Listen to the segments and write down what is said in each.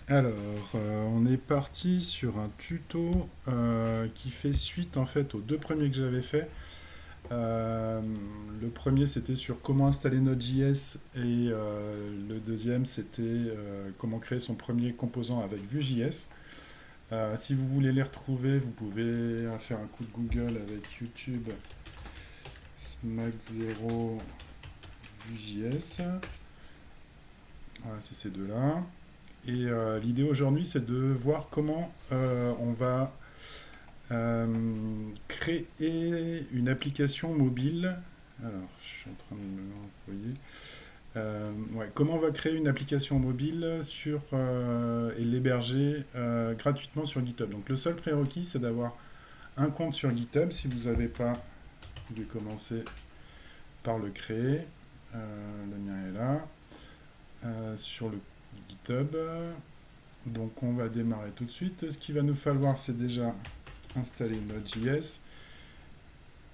Alors, on est parti sur un tuto qui fait suite en fait aux deux premiers que j'avais fait. Euh, le premier c'était sur comment installer Node.js et le deuxième c'était comment créer son premier composant avec Vue.js. Si vous voulez les retrouver, vous pouvez faire un coup de Google avec YouTube Smack 0 Vue.js. Voilà, c'est ces deux-là. Et l'idée aujourd'hui, c'est de voir comment on va créer une application mobile. Alors, je suis en train de me l'envoyer. Ouais, comment on va créer une application mobile et l'héberger gratuitement sur GitHub. Donc, le seul prérequis, c'est d'avoir un compte sur GitHub. Si vous n'avez pas, vous pouvez commencer par le créer. Le mien est là. Sur le GitHub. Donc on va démarrer tout de suite. Ce qu'il va nous falloir, c'est déjà installer Node.js.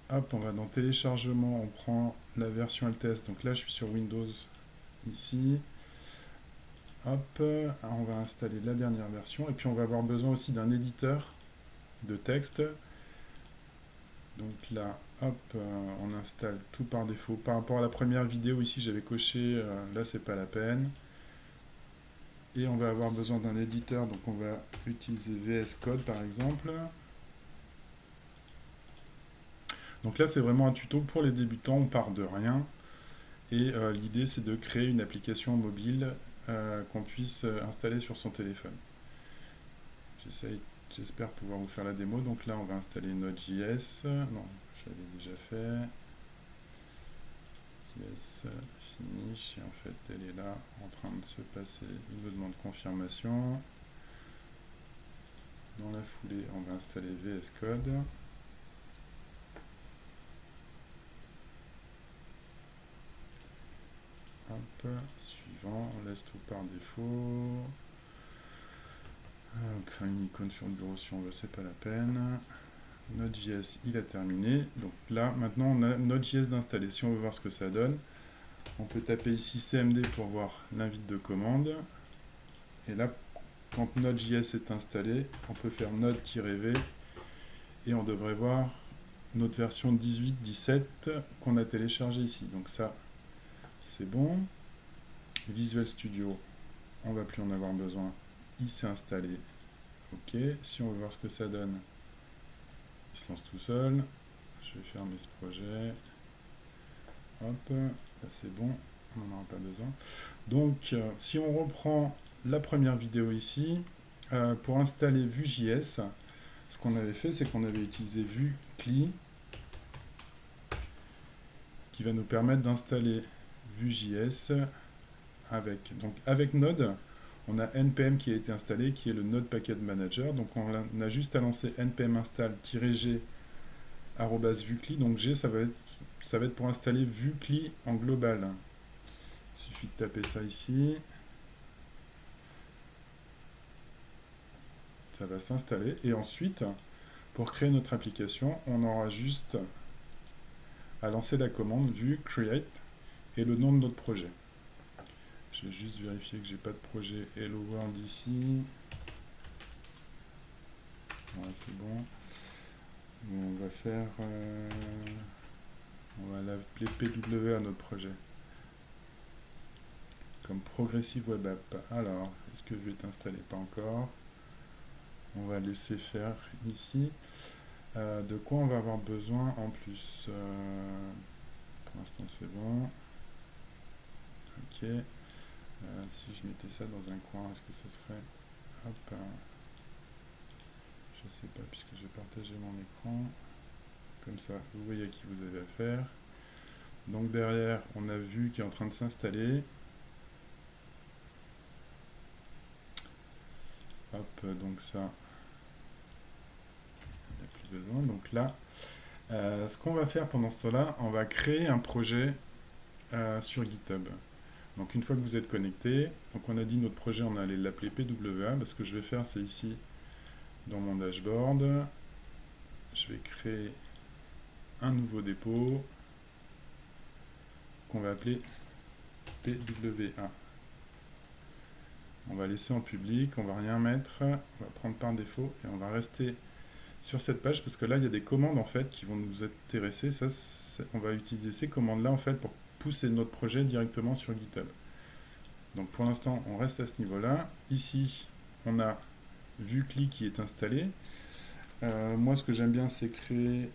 Hop, on va dans téléchargement, on prend la version LTS. Donc là, je suis sur Windows ici. Hop, on va installer la dernière version. Et puis on va avoir besoin aussi d'un éditeur de texte. Donc là, hop, on installe tout par défaut. Par rapport à la première vidéo ici, j'avais coché, là c'est pas la peine. Et on va avoir besoin d'un éditeur, donc on va utiliser VS Code par exemple. Donc là, c'est vraiment un tuto pour les débutants, on part de rien. Et l'idée, c'est de créer une application mobile qu'on puisse installer sur son téléphone. J'espère pouvoir vous faire la démo. Donc là, on va installer Node.js. Non, je l'avais déjà fait. Yes, finish. Et en fait, elle est là, en train de se passer. Il nous demande confirmation. Dans la foulée, on va installer VS Code. Hop, suivant, on laisse tout par défaut. On crée une icône sur le bureau si on veut, c'est pas la peine. Node.js, il a terminé. Donc là, maintenant, on a Node.js d'installer. Si on veut voir ce que ça donne, on peut taper ici CMD pour voir l'invite de commande. Et là, quand Node.js est installé, on peut faire node-v et on devrait voir notre version 18.17 qu'on a téléchargée ici. Donc ça, c'est bon. Visual Studio, on va plus en avoir besoin. Il s'est installé. Ok, si on veut voir ce que ça donne, il se lance tout seul. Je vais fermer ce projet. Hop, là c'est bon, on n'en aura pas besoin. Donc, si on reprend la première vidéo ici, pour installer Vue.js, ce qu'on avait fait, c'est qu'on avait utilisé Vue.cli, qui va nous permettre d'installer Vue.js avec Node. On a npm qui a été installé, qui est le Node Package Manager. Donc on a juste à lancer npm install-g @vuecli. Donc G, ça va être pour installer Vuecli en global. Il suffit de taper ça ici. Ça va s'installer. Et ensuite, pour créer notre application, on aura juste à lancer la commande vue create et le nom de notre projet. Je vais juste vérifier que j'ai pas de projet Hello World ici. Voilà, c'est bon. On va faire... on va l'appeler PW à notre projet. Comme Progressive Web App. Alors, est-ce que Vue est installé? Pas encore. On va laisser faire ici. De quoi on va avoir besoin en plus? Pour l'instant, c'est bon. Ok. Si je mettais ça dans un coin, est-ce que ce serait... Hop. Je sais pas, puisque je vais partager mon écran. Comme ça, vous voyez à qui vous avez affaire. Donc derrière, on a Vue qui est en train de s'installer. Hop, donc ça, il n'y a plus besoin. Donc là, ce qu'on va faire pendant ce temps-là, on va créer un projet sur GitHub. Donc une fois que vous êtes connecté, donc on a dit notre projet, on allait l'appeler PWA. Ce que je vais faire, c'est ici, dans mon dashboard, je vais créer un nouveau dépôt qu'on va appeler PWA. On va laisser en public, on va rien mettre, on va prendre par défaut et on va rester sur cette page parce que là il y a des commandes en fait qui vont nous intéresser. On va utiliser ces commandes là en fait pour pousser notre projet directement sur GitHub. Donc pour l'instant on reste à ce niveau là. Ici on a Vue.cli qui est installé. Moi ce que j'aime bien c'est créer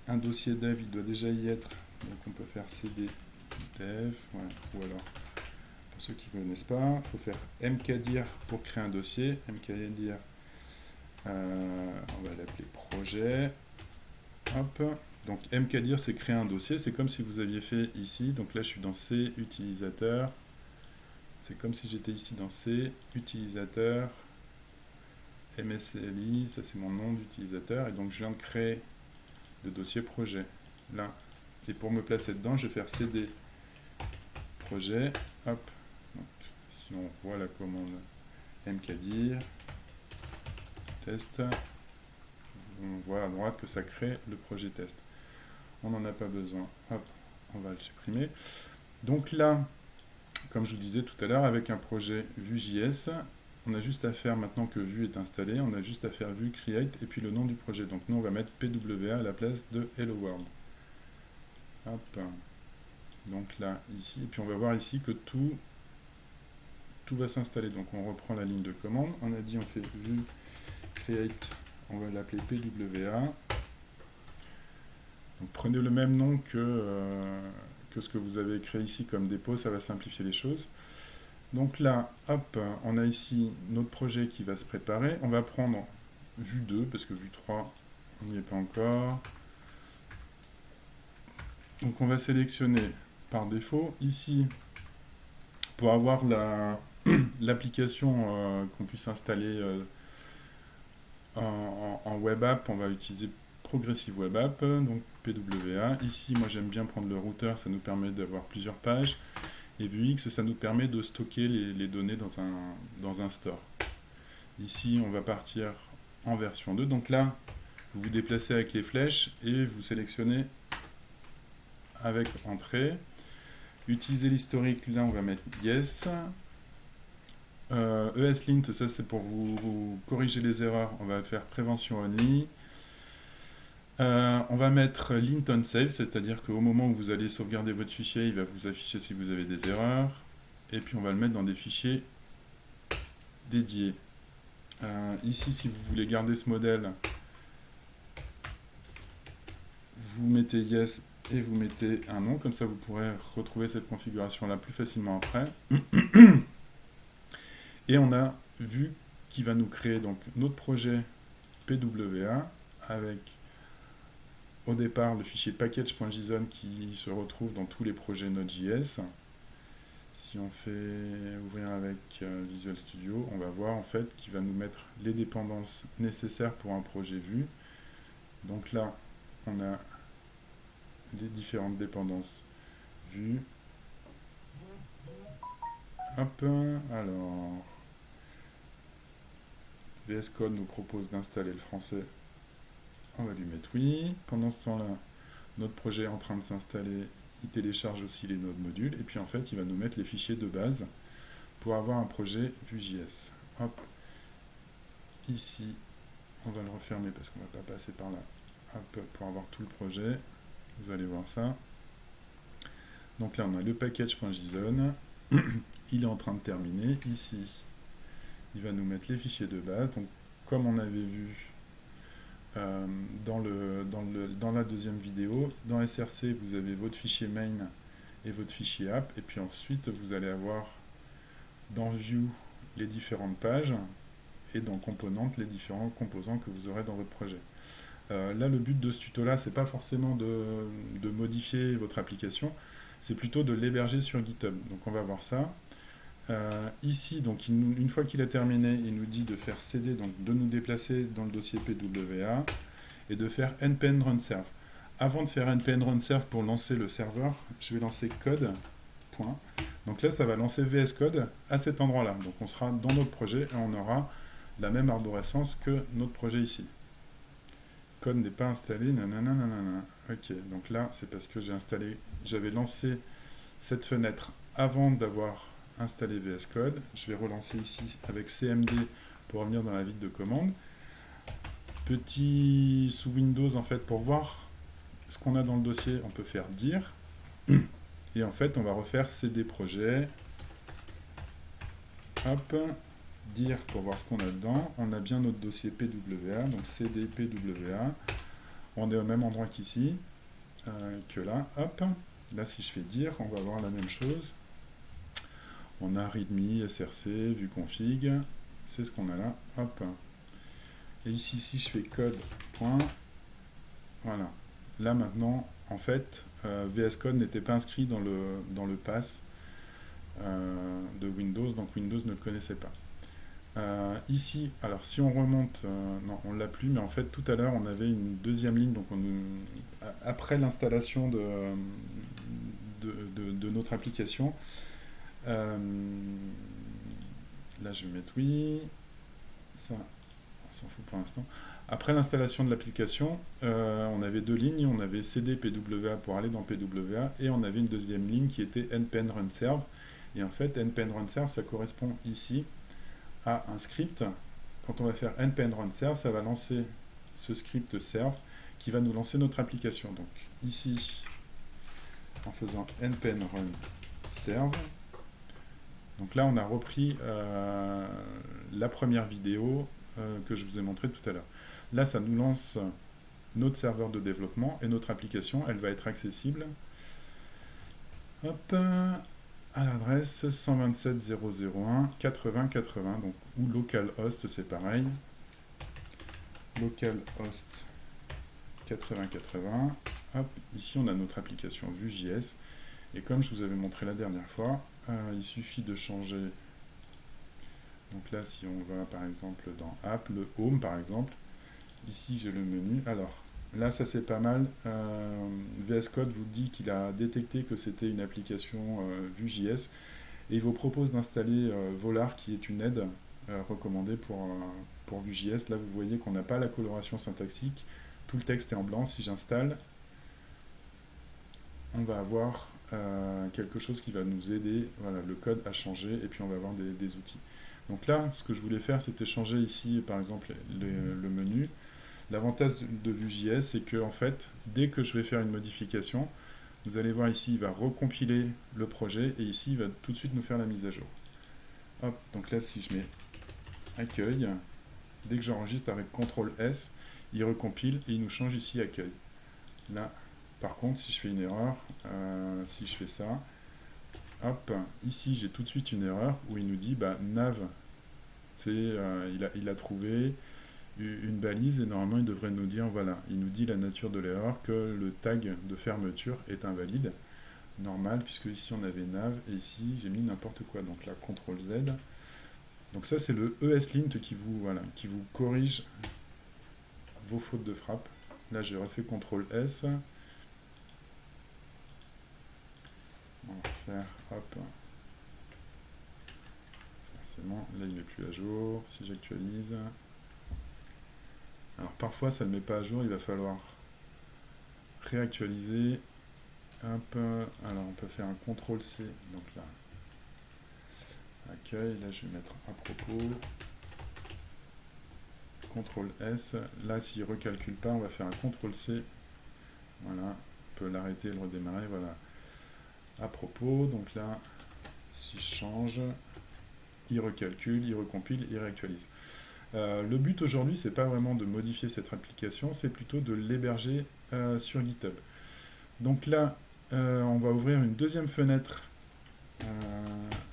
un dossier dev, il doit déjà y être. Donc on peut faire cd dev, voilà. Ou alors pour ceux qui ne connaissent pas, il faut faire mkdir pour créer un dossier. Mkdir, on va l'appeler projet. Hop. Donc mkdir c'est créer un dossier, c'est comme si vous aviez fait ici. Donc là je suis dans C utilisateur. C'est comme si j'étais ici dans C utilisateur. MSLI, ça c'est mon nom d'utilisateur. Et donc je viens de créer le dossier projet. Là. Et pour me placer dedans, je vais faire cd projet. Hop. Donc, si on voit la commande mkdir test, on voit à droite que ça crée le projet test. On n'en a pas besoin. Hop, on va le supprimer. Donc là, comme je vous disais tout à l'heure, avec un projet Vue.js, on a juste à faire, maintenant que Vue est installé, on a juste à faire Vue create et puis le nom du projet. Donc nous, on va mettre PWA à la place de Hello World. Hop. Donc là, ici, et puis on va voir ici que tout va s'installer. Donc on reprend la ligne de commande. On a dit on fait Vue create, on va l'appeler PWA. Donc prenez le même nom que ce que vous avez créé ici comme dépôt, ça va simplifier les choses. Donc là, hop, on a ici notre projet qui va se préparer. On va prendre Vue 2, parce que Vue 3, on n'y est pas encore. Donc on va sélectionner par défaut. Ici, pour avoir l'application qu'on puisse installer en web app, on va utiliser Progressive Web App, donc PWA. Ici, moi j'aime bien prendre le routeur, ça nous permet d'avoir plusieurs pages. Et Vuex, ça nous permet de stocker les données dans un store. Ici, on va partir en version 2. Donc là, vous vous déplacez avec les flèches et vous sélectionnez avec entrée. Utiliser l'historique, là on va mettre yes. ESLint, ça c'est pour vous corriger les erreurs, on va faire prévention only. On va mettre lint on save, c'est-à-dire qu'au moment où vous allez sauvegarder votre fichier, il va vous afficher si vous avez des erreurs. Et puis on va le mettre dans des fichiers dédiés. Ici, si vous voulez garder ce modèle, vous mettez yes et vous mettez un nom, comme ça vous pourrez retrouver cette configuration-là plus facilement après. Et on a vu qui va nous créer donc notre projet PWA avec au départ le fichier package.json qui se retrouve dans tous les projets Node.js. Si on fait ouvrir avec Visual Studio, on va voir en fait qu'il va nous mettre les dépendances nécessaires pour un projet Vue. Donc là, on a les différentes dépendances Vue. Hop, alors VS Code nous propose d'installer le français. On va lui mettre oui. Pendant ce temps-là, notre projet est en train de s'installer. Il télécharge aussi les nodes modules. Et puis en fait, il va nous mettre les fichiers de base pour avoir un projet Vue.js. Hop. Ici, on va le refermer parce qu'on ne va pas passer par là. Hop, pour avoir tout le projet. Vous allez voir ça. Donc là, on a le package.json. Il est en train de terminer. Ici, il va nous mettre les fichiers de base. Donc, comme on avait vu dans la deuxième vidéo, dans SRC, vous avez votre fichier main et votre fichier app. Et puis ensuite, vous allez avoir dans Vue les différentes pages et dans Components les différents composants que vous aurez dans votre projet. Là, le but de ce tuto-là, c'est pas forcément de modifier votre application, c'est plutôt de l'héberger sur GitHub. Donc on va voir ça. Ici, donc, une fois qu'il a terminé, il nous dit de faire cd, donc de nous déplacer dans le dossier PWA et de faire npm run serve. Avant de faire npm run serve pour lancer le serveur, je vais lancer code. Point. Donc là, ça va lancer VS Code à cet endroit-là. Donc on sera dans notre projet et on aura la même arborescence que notre projet ici. Code n'est pas installé, nanana. Ok, donc là, c'est parce que j'avais lancé cette fenêtre avant d'avoir installer VS Code. Je vais relancer ici avec CMD pour revenir dans la vitre de commande. Petit sous Windows, en fait, pour voir ce qu'on a dans le dossier, on peut faire dir. Et en fait, on va refaire CD projet. Hop, dir pour voir ce qu'on a dedans. On a bien notre dossier PWA, donc CD PWA. On est au même endroit qu'ici, que là. Hop, là si je fais dir, on va voir la même chose. On a readme, src, vue config. C'est ce qu'on a là. Hop. Et ici, si je fais code, point, voilà. Là maintenant, en fait, VS Code n'était pas inscrit dans le pass de Windows, donc Windows ne le connaissait pas. Ici, alors si on remonte, non, on l'a plus, mais en fait tout à l'heure on avait une deuxième ligne, donc après l'installation de notre application, là je vais mettre oui, ça, on s'en fout pour l'instant. Après l'installation de l'application, on avait deux lignes, on avait CD PWA pour aller dans PWA, et on avait une deuxième ligne qui était npm run serve. Et en fait, npm run serve, ça correspond ici à un script. Quand on va faire npm run serve, ça va lancer ce script serve qui va nous lancer notre application. Donc ici, en faisant npm run serve, donc là on a repris la première vidéo que je vous ai montré tout à l'heure. Là, ça nous lance notre serveur de développement et notre application, elle va être accessible. Hop, à l'adresse 127.0.0.1.80.80, donc, ou localhost, c'est pareil. Localhost 80.80. Hop, ici on a notre application Vue.js. Et comme je vous avais montré la dernière fois, il suffit de changer. Donc là, si on va par exemple dans App, le Home par exemple, ici j'ai le menu. Alors là, ça c'est pas mal. VS Code vous dit qu'il a détecté que c'était une application Vue.js et il vous propose d'installer Volar, qui est une aide recommandée pour Vue.js. Là, vous voyez qu'on n'a pas la coloration syntaxique. Tout le texte est en blanc. Si j'installe, on va avoir quelque chose qui va nous aider. Voilà, le code a changé et puis on va avoir des outils. Donc là, ce que je voulais faire, c'était changer ici, par exemple, le menu. L'avantage de Vue.js, c'est que en fait, dès que je vais faire une modification, vous allez voir ici, il va recompiler le projet et ici, il va tout de suite nous faire la mise à jour. Hop, donc là, si je mets accueil, dès que j'enregistre avec CTRL-S, il recompile et il nous change ici accueil. Là, par contre, si je fais une erreur, si je fais ça, hop, ici, j'ai tout de suite une erreur où il nous dit, bah, nav, il a trouvé une balise et normalement il devrait nous dire, voilà, il nous dit la nature de l'erreur, que le tag de fermeture est invalide, normal, puisque ici on avait nav et ici j'ai mis n'importe quoi, donc là CTRL Z. Donc ça c'est le ESLint qui vous corrige vos fautes de frappe. Là j'ai refait CTRL S. On va faire, hop, forcément, là il n'est plus à jour, si j'actualise. Alors parfois ça ne met pas à jour, il va falloir réactualiser. Hop, alors on peut faire un CTRL C, donc là, accueil, là je vais mettre à propos, CTRL S, là s'il ne recalcule pas, on va faire un CTRL C, voilà, on peut l'arrêter et le redémarrer, voilà, à propos, donc là, si je change, il recalcule, il recompile, il réactualise. Le but aujourd'hui, c'est pas vraiment de modifier cette application, c'est plutôt de l'héberger sur GitHub. Donc là, on va ouvrir une deuxième fenêtre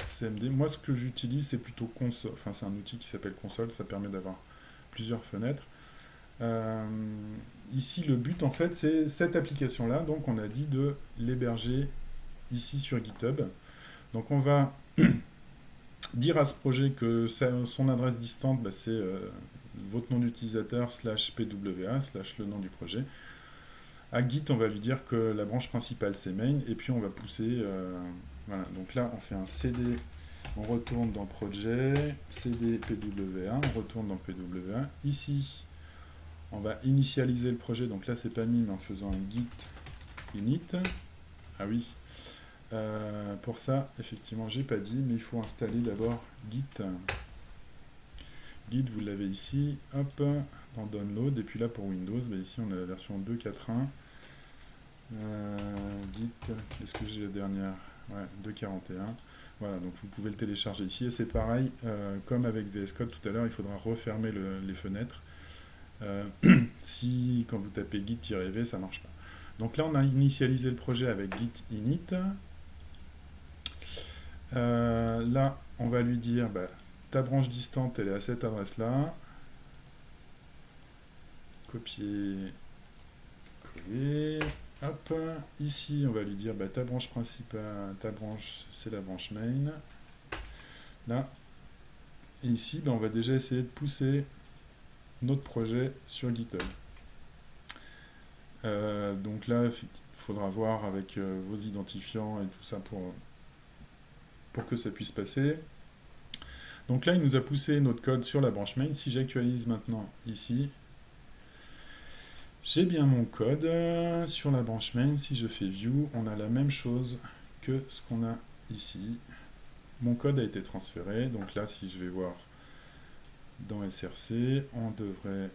CMD. Moi, ce que j'utilise, c'est plutôt console. Enfin, c'est un outil qui s'appelle console, ça permet d'avoir plusieurs fenêtres. Ici, le but, en fait, c'est cette application-là. Donc, on a dit de l'héberger ici sur GitHub. Donc, on va dire à ce projet que son adresse distante, bah, c'est votre nom d'utilisateur /pwa / le nom du projet. À Git, on va lui dire que la branche principale c'est main et puis on va pousser. Voilà, donc là on fait un cd, on retourne dans projet, cd pwa, on retourne dans pwa. Ici, on va initialiser le projet, donc là c'est pas mis, mais en faisant un git init. Ah oui. Pour ça, effectivement, j'ai pas dit, mais il faut installer d'abord Git. Git, vous l'avez ici, hop, dans Download, et puis là pour Windows, bah ici on a la version 2.4.1. Git, est-ce que j'ai la dernière? Ouais, 2.41. Voilà, donc vous pouvez le télécharger ici, et c'est pareil, comme avec VS Code tout à l'heure, il faudra refermer les fenêtres. Si, quand vous tapez git-v, ça marche pas. Donc là, on a initialisé le projet avec git init. Là, on va lui dire, bah, ta branche distante, elle est à cette adresse-là. Copier, coller. Hop, ici, on va lui dire, bah, ta branche principale, ta branche, c'est la branche main. Là, et ici, bah, on va déjà essayer de pousser notre projet sur GitHub. Donc là, il faudra voir avec vos identifiants et tout ça pour que ça puisse passer. Donc là, il nous a poussé notre code sur la branche main. Si j'actualise maintenant ici, j'ai bien mon code sur la branche main. Si je fais view, on a la même chose que ce qu'on a ici. Mon code a été transféré. Donc là, si je vais voir dans SRC, on devrait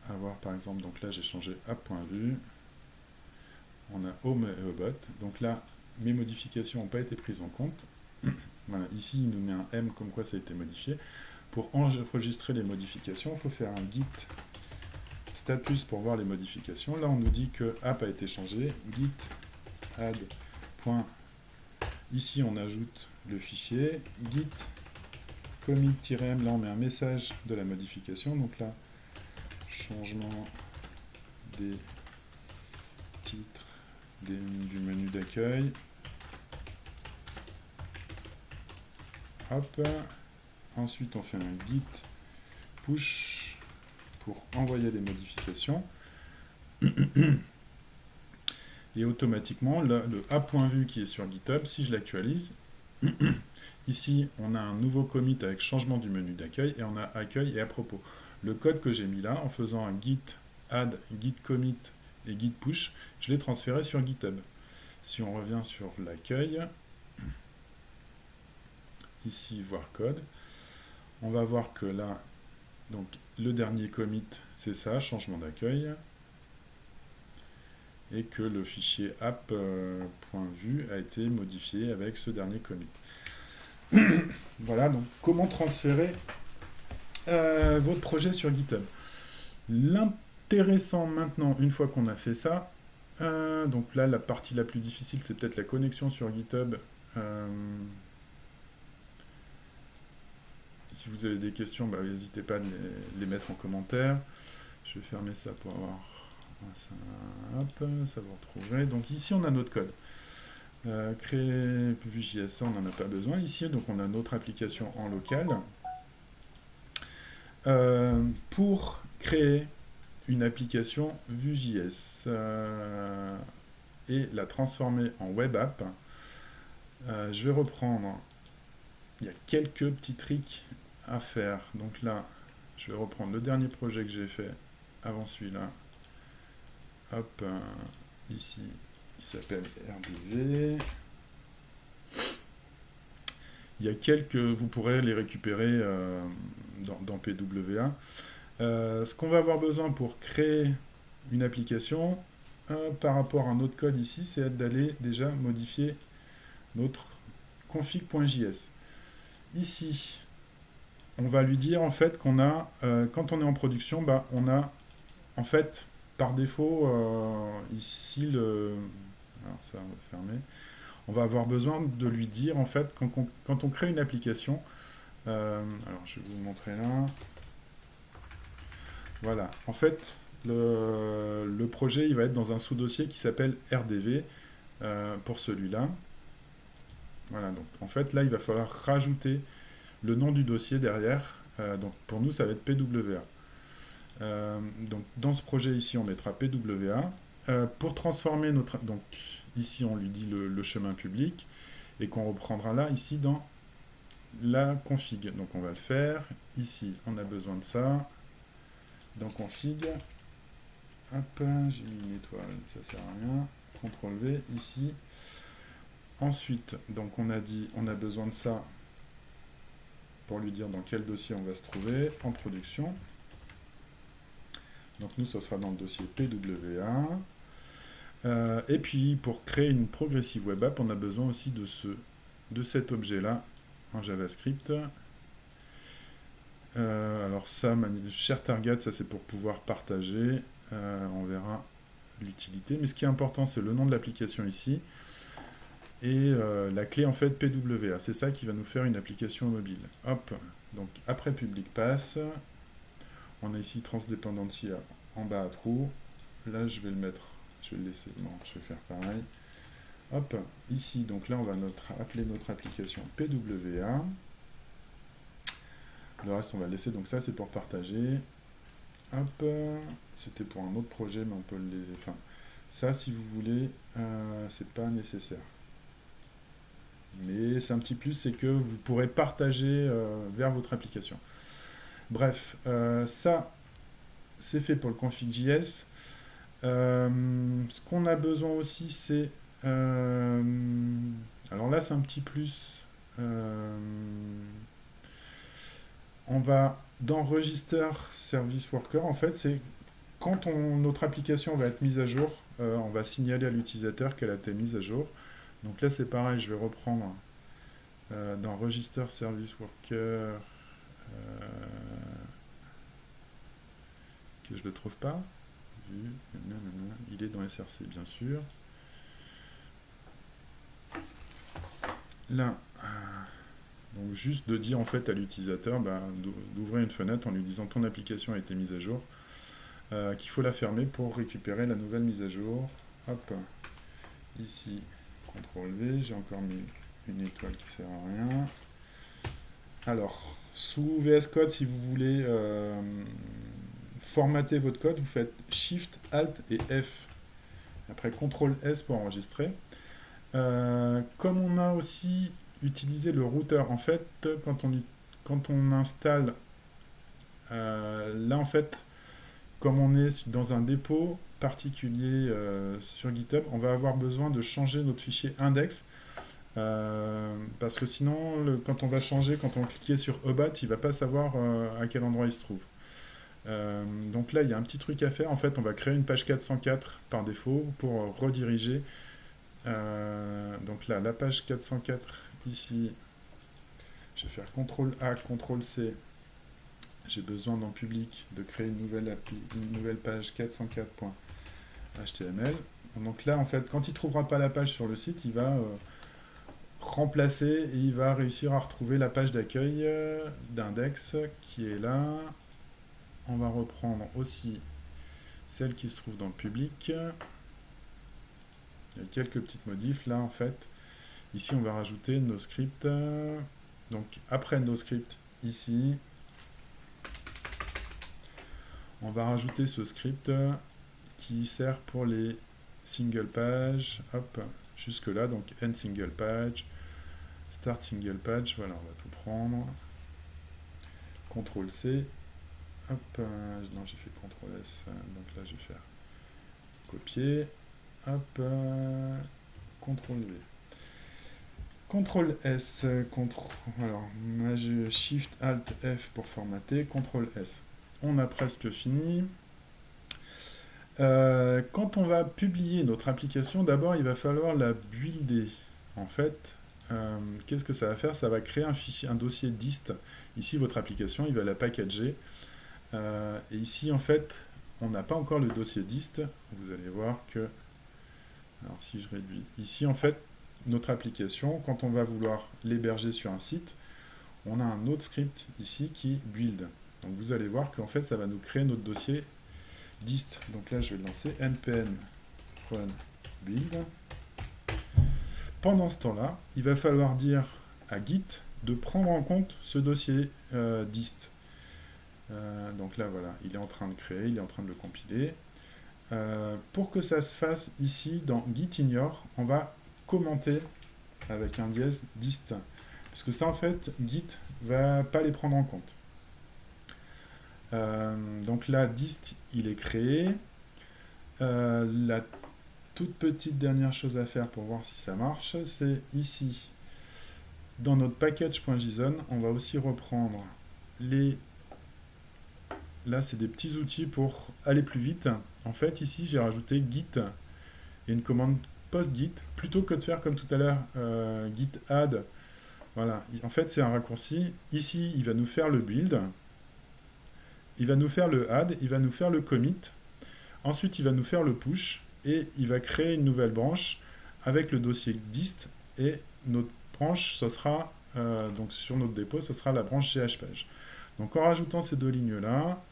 avoir par exemple, donc là j'ai changé app.vue. On a home et robot. Donc là, mes modifications n'ont pas été prises en compte. Voilà, ici il nous met un M comme quoi ça a été modifié. Pour enregistrer les modifications, il faut faire un git status pour voir les modifications. Là on nous dit que app a été changé. Git add. Ici on ajoute le fichier. Git commit-m. Là on met un message de la modification. Donc là, changement des titres du menu d'accueil. Hop. Ensuite, on fait un git push pour envoyer les modifications. Et automatiquement, le a.vue qui est sur GitHub, si je l'actualise, ici, on a un nouveau commit avec changement du menu d'accueil et on a accueil et à propos. Le code que j'ai mis là, en faisant un git add, git commit et git push, je l'ai transféré sur GitHub. Si on revient sur l'accueil, ici voir code, on va voir que là, donc le dernier commit, c'est ça, changement d'accueil, et que le fichier app.vue a été modifié avec ce dernier commit. Voilà, donc comment transférer votre projet sur GitHub. L'intéressant maintenant, une fois qu'on a fait ça, donc là, la partie la plus difficile, c'est peut-être la connexion sur GitHub. Si vous avez des questions, bah, n'hésitez pas à les mettre en commentaire. Je vais fermer ça pour avoir ça. Hop, ça vous retrouverez. Donc ici, on a notre code. Créer Vue.js, ça, on n'en a pas besoin. Ici, donc on a notre application en local. Pour créer une application Vue.js et la transformer en web app, je vais reprendre. Il y a quelques petits tricks à faire. Donc là, je vais reprendre le dernier projet que j'ai fait avant celui-là. Hop, ici, il s'appelle RDV. Il y a quelques, vous pourrez les récupérer dans PWA. Ce qu'on va avoir besoin pour créer une application par rapport à notre code ici, c'est d'aller déjà modifier notre config.js. Ici, on va lui dire en fait qu'on a, quand on est en production, bah, on a en fait par défaut ici alors ça on va fermer. On va avoir besoin de lui dire en fait quand on crée une application. Alors je vais vous montrer là. Voilà, en fait le projet il va être dans un sous-dossier qui s'appelle RDV pour celui-là. Voilà, donc en fait là il va falloir rajouter le nom du dossier derrière. Donc pour nous ça va être PWA. Donc dans ce projet ici on mettra PWA. Pour transformer notre... Donc ici on lui dit le chemin public et qu'on reprendra là ici dans la config. Donc on va le faire. Ici on a besoin de ça. Dans config. Hop, j'ai mis une étoile, ça sert à rien. CTRL V ici. Ensuite, donc on a dit, on a besoin de ça pour lui dire dans quel dossier on va se trouver en production. Donc nous, ça sera dans le dossier PWA. Et puis, pour créer une progressive web app, on a besoin aussi de cet objet-là en JavaScript. Alors ça, share target, ça c'est pour pouvoir partager. On verra l'utilité. Mais ce qui est important, c'est le nom de l'application ici. Et la clé, en fait, PWA. C'est ça qui va nous faire une application mobile. Hop. Donc, après public pass, on a ici transdependency en bas à trou. Là, je vais le mettre. Je vais le laisser. Bon, je vais faire pareil. Hop. Ici, donc là, on va appeler notre application PWA. Le reste, on va laisser. Donc ça, c'est pour partager. Hop. C'était pour un autre projet, mais on peut les... Enfin, ça, si vous voulez, c'est pas nécessaire. Mais c'est un petit plus, c'est que vous pourrez partager vers votre application. Bref, ça, c'est fait pour le config.js. Ce qu'on a besoin aussi, c'est... alors là, c'est un petit plus. On va dans Register Service Worker, en fait, c'est quand notre application va être mise à jour, on va signaler à l'utilisateur qu'elle a été mise à jour. Donc là, c'est pareil, je vais reprendre dans Register Service Worker que je ne le trouve pas. Il est dans SRC, bien sûr. Là, donc juste de dire en fait à l'utilisateur d'ouvrir une fenêtre en lui disant ton application a été mise à jour, qu'il faut la fermer pour récupérer la nouvelle mise à jour. Hop, ici, CTRL V, j'ai encore mis une étoile qui sert à rien. Alors, sous VS Code, si vous voulez formater votre code, vous faites Shift, Alt et F. Après, CTRL S pour enregistrer. Comme on a aussi utilisé le routeur, en fait, quand on installe, là en fait, comme on est dans un dépôt particulier sur GitHub, on va avoir besoin de changer notre fichier index. Parce que sinon, quand on va changer, quand on clique sur About, il ne va pas savoir à quel endroit il se trouve. Donc là, il y a un petit truc à faire. En fait, on va créer une page 404 par défaut pour rediriger. Donc là, la page 404 ici, je vais faire CTRL A, CTRL C. J'ai besoin dans public de créer une nouvelle page 404.html. Donc là, en fait, quand il ne trouvera pas la page sur le site, il va remplacer et il va réussir à retrouver la page d'accueil d'index qui est là. On va reprendre aussi celle qui se trouve dans le public. Il y a quelques petites modifs là en fait. Ici on va rajouter nos scripts. Donc après nos scripts ici, on va rajouter ce script qui sert pour les single page. Hop, jusque là, donc end single page, start single page, voilà, on va tout prendre. CTRL C. Hop, non, j'ai fait CTRL S, donc là je vais faire copier. Hop, CTRL V. CTRL S, alors, Shift Alt F pour formater, CTRL S. On a presque fini. Quand on va publier notre application, d'abord il va falloir la builder. En fait, qu'est-ce que ça va faire? Ça va créer un fichier, un dossier dist. Ici, votre application, il va la packager. Et ici, en fait, on n'a pas encore le dossier dist. Vous allez voir que... Alors, si je réduis... Ici, en fait, notre application, quand on va vouloir l'héberger sur un site, on a un autre script ici qui build. Donc, vous allez voir qu'en fait, ça va nous créer notre dossier dist. Donc là, je vais le lancer. npm run build. Pendant ce temps-là, il va falloir dire à Git de prendre en compte ce dossier dist. Donc là, voilà, il est en train de créer, il est en train de le compiler. Pour que ça se fasse ici, dans Git ignore, on va commenter avec un dièse dist. Parce que ça, en fait, Git va pas les prendre en compte. Donc là, dist, il est créé. La toute petite dernière chose à faire pour voir si ça marche, c'est ici, dans notre package.json, on va aussi reprendre les... Là, c'est des petits outils pour aller plus vite. En fait, ici, j'ai rajouté git et une commande post-git, plutôt que de faire comme tout à l'heure, git add. Voilà, en fait, c'est un raccourci. Ici, il va nous faire le build, il va nous faire le add, il va nous faire le commit. Ensuite, il va nous faire le push et il va créer une nouvelle branche avec le dossier dist et notre branche, ce sera, donc sur notre dépôt, ce sera la branche chpage. Donc en rajoutant ces deux lignes-là,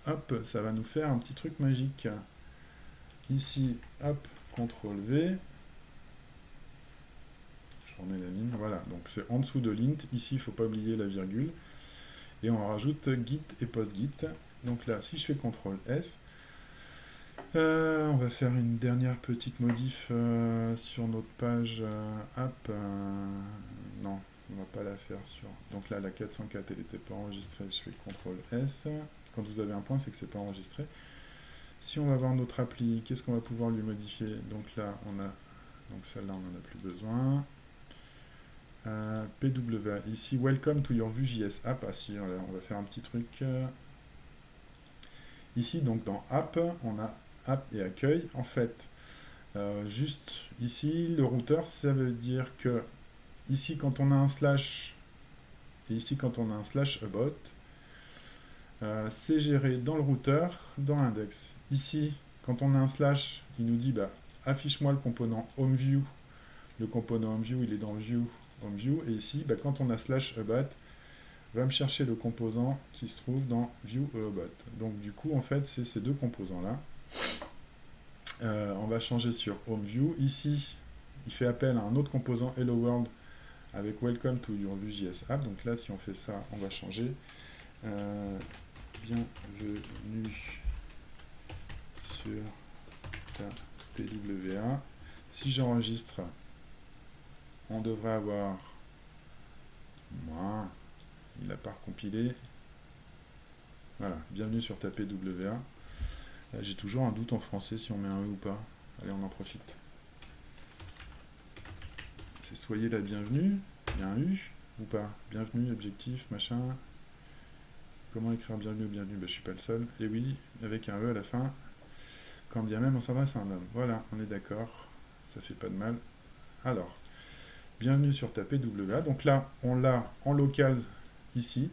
hop, ça va nous faire un petit truc magique. Ici, hop, CTRL V. Je remets la ligne, voilà. Donc c'est en dessous de l'int. Ici, il ne faut pas oublier la virgule. Et on rajoute git et post-git. Donc là, si je fais CTRL S, on va faire une dernière petite modif sur notre page app. Non, on va pas la faire sur... Donc là, la 404, elle n'était pas enregistrée. Je fais CTRL S. Quand vous avez un point, c'est que c'est pas enregistré. Si on va voir notre appli, qu'est-ce qu'on va pouvoir lui modifier? Donc là, on a... Donc celle-là, on n'en a plus besoin. PWA. Ici, Welcome to your Vue.js app. Ah si, on va faire un petit truc. Ici, donc dans App, on a App et Accueil. En fait, juste ici, le routeur, ça veut dire que ici, quand on a un slash et ici, quand on a un slash about, c'est géré dans le routeur, dans l'index. Ici, quand on a un slash, il nous dit bah, affiche-moi le component HomeView. Le component HomeView, il est dans View, HomeView. Et ici, bah, quand on a slash about, va me chercher le composant qui se trouve dans View about. Donc du coup, en fait, c'est ces deux composants-là. On va changer sur HomeView. Ici, il fait appel à un autre composant Hello World avec Welcome to your Vue.js app. Donc là, si on fait ça, on va changer. Bienvenue sur ta PWA. Si j'enregistre, on devrait avoir... Moi, il n'a pas recompilé. Voilà, bienvenue sur ta PWA. J'ai toujours un doute en français si on met un E ou pas. Allez, on en profite. C'est soyez la bienvenue. Il y a un U ou pas? Bienvenue, objectif, machin. Comment écrire bienvenue ou bienvenue? Je suis pas le seul. Et oui, avec un E à la fin. Quand bien même on s'adresse à un homme. Voilà, on est d'accord. Ça fait pas de mal. Alors, bienvenue sur ta PWA. Donc là, on l'a en local ici.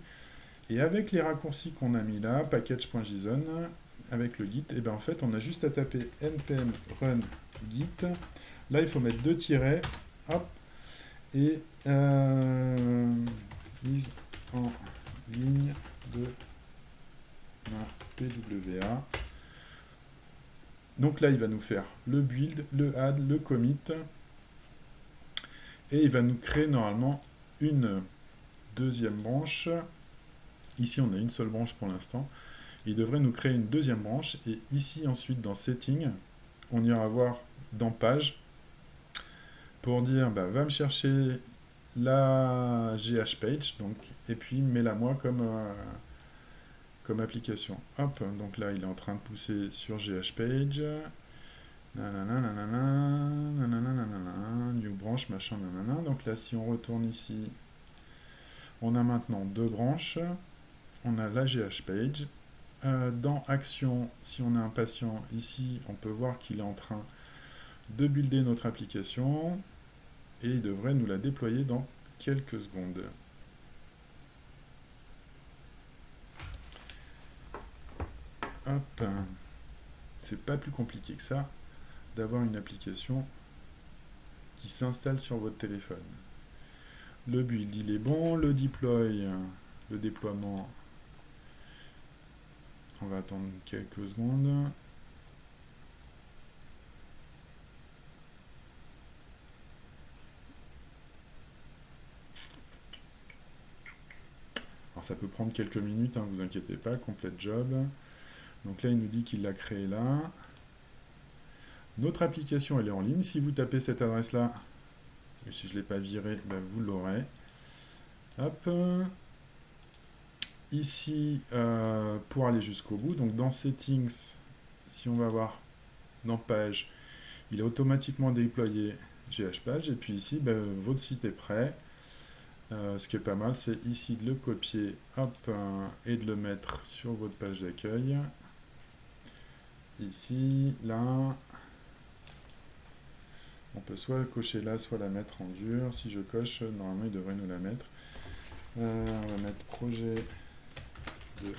Et avec les raccourcis qu'on a mis là, package.json, avec le git, et bien en fait, on a juste à taper npm run git. Là, il faut mettre deux tirets. Hop. Et mise en ligne de ma PWA. Donc là, il va nous faire le build, le add, le commit. Et il va nous créer normalement une deuxième branche. Ici, on a une seule branche pour l'instant. Il devrait nous créer une deuxième branche. Et ici, ensuite, dans Setting, on ira voir dans Page pour dire, bah, va me chercher la GHPage, donc, et puis mets-la moi comme application. Hop, donc là, il est en train de pousser sur GHPage. New branch, machin, nanana. Donc là, si on retourne ici, on a maintenant deux branches. On a la GHPage. Dans Action, si on a un patient, ici, on peut voir qu'il est en train de builder notre application. Et il devrait nous la déployer dans quelques secondes. Hop. C'est pas plus compliqué que ça d'avoir une application qui s'installe sur votre téléphone. Le build, il est bon. Le déploiement, on va attendre quelques secondes. Alors ça peut prendre quelques minutes, hein, vous inquiétez pas, complete job. Donc là, il nous dit qu'il l'a créé là. Notre application, elle est en ligne. Si vous tapez cette adresse-là, et si je ne l'ai pas viré, ben vous l'aurez. Hop. Ici, pour aller jusqu'au bout, donc dans Settings, si on va voir dans Page, il est automatiquement déployé GHPage. Et puis ici, ben, votre site est prêt. Ce qui est pas mal, c'est ici de le copier, hop, et de le mettre sur votre page d'accueil. Ici, là, on peut soit cocher là, soit la mettre en dur. Si je coche, normalement, il devrait nous la mettre. On va mettre projet de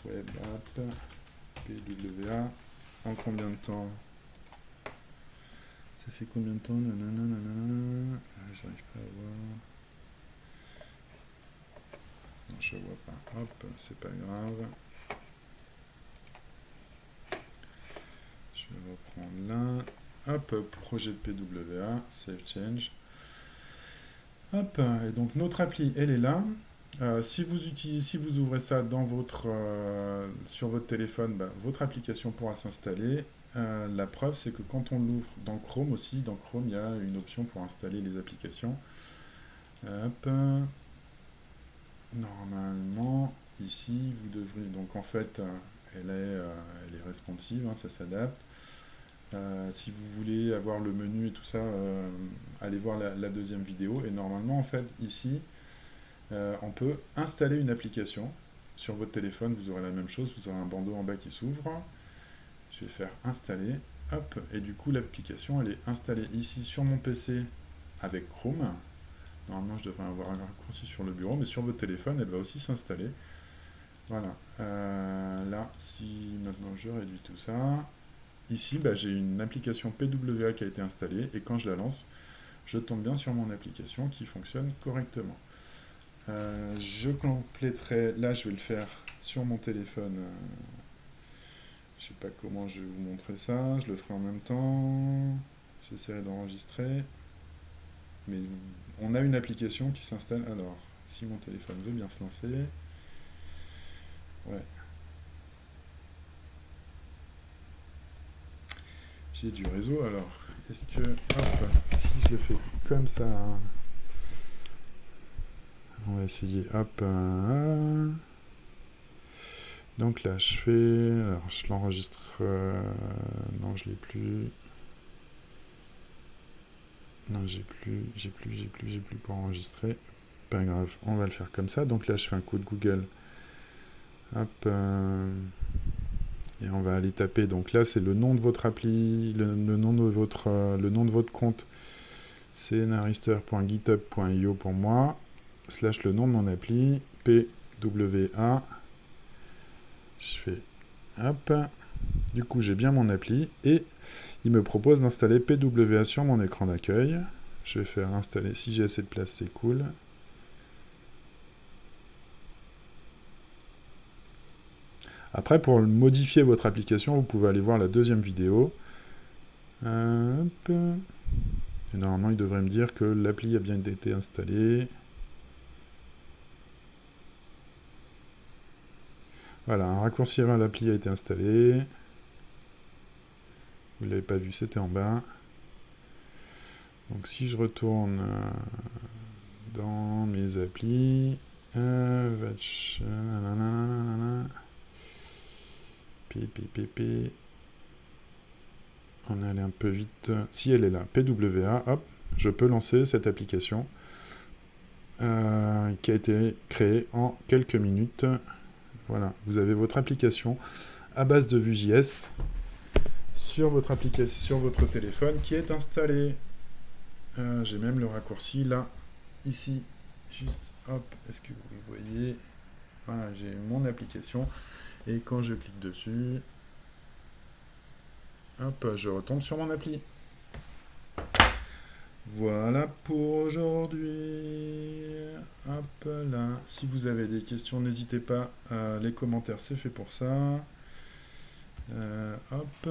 web app PWA. En combien de temps? Ça fait combien de temps? Nanana. J'arrive pas à voir. Non, je vois pas. Hop, c'est pas grave. Je vais reprendre là. Hop, projet de PWA, save change. Hop, et donc notre appli, elle est là. Si vous ouvrez ça dans sur votre téléphone, bah, votre application pourra s'installer. La preuve, c'est que quand on l'ouvre dans Chrome aussi, dans Chrome, il y a une option pour installer les applications. Hop. Normalement, ici, vous devrez... Donc en fait, elle est responsive, hein, ça s'adapte. Si vous voulez avoir le menu et tout ça, allez voir la deuxième vidéo. Et normalement, en fait, ici, on peut installer une application. Sur votre téléphone, vous aurez la même chose. Vous aurez un bandeau en bas qui s'ouvre. Je vais faire installer. Hop, et du coup, l'application, elle est installée ici sur mon PC avec Chrome. Normalement, je devrais avoir un raccourci sur le bureau, mais sur votre téléphone, elle va aussi s'installer. Voilà. Là, si maintenant je réduis tout ça, ici, bah, j'ai une application PWA qui a été installée, et quand je la lance, je tombe bien sur mon application qui fonctionne correctement. Je compléterai, là je vais le faire sur mon téléphone. Je sais pas comment je vais vous montrer ça, je le ferai en même temps. J'essaierai d'enregistrer. Mais on a une application qui s'installe. Alors, si mon téléphone veut bien se lancer. Ouais. J'ai du réseau, alors est-ce que. Hop, si je le fais comme ça. On va essayer. Hop. Donc là, je fais. Alors, je l'enregistre. Non, je l'ai plus. Non, j'ai plus pour enregistrer. Pas grave, on va le faire comme ça. Donc là, je fais un coup de Google. Hop. Et on va aller taper. Donc là, c'est le nom de votre appli, le nom de votre compte. C'est narister.github.io pour moi. / le nom de mon appli. PWA. Je fais hop. Du coup, j'ai bien mon appli et il me propose d'installer PWA sur mon écran d'accueil. Je vais faire installer. Si j'ai assez de place, c'est cool. Après, pour modifier votre application, vous pouvez aller voir la deuxième vidéo. Hop. Et normalement, il devrait me dire que l'appli a bien été installée. Voilà, un raccourci vers l'appli a été installé. Vous ne l'avez pas vu, c'était en bas. Donc si je retourne dans mes applis, on est allé un peu vite. Si elle est là, PWA, hop, je peux lancer cette application qui a été créée en quelques minutes. Voilà, vous avez votre application à base de Vue.js sur votre téléphone qui est installée. J'ai même le raccourci là, ici, juste, hop, est-ce que vous voyez? Voilà, j'ai mon application et quand je clique dessus, hop, je retombe sur mon appli. Voilà pour aujourd'hui. Hop là. Si vous avez des questions, n'hésitez pas. Les commentaires, c'est fait pour ça. Hop.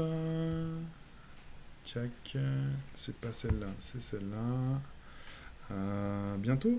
Tchac. C'est pas celle-là, c'est celle-là. Bientôt.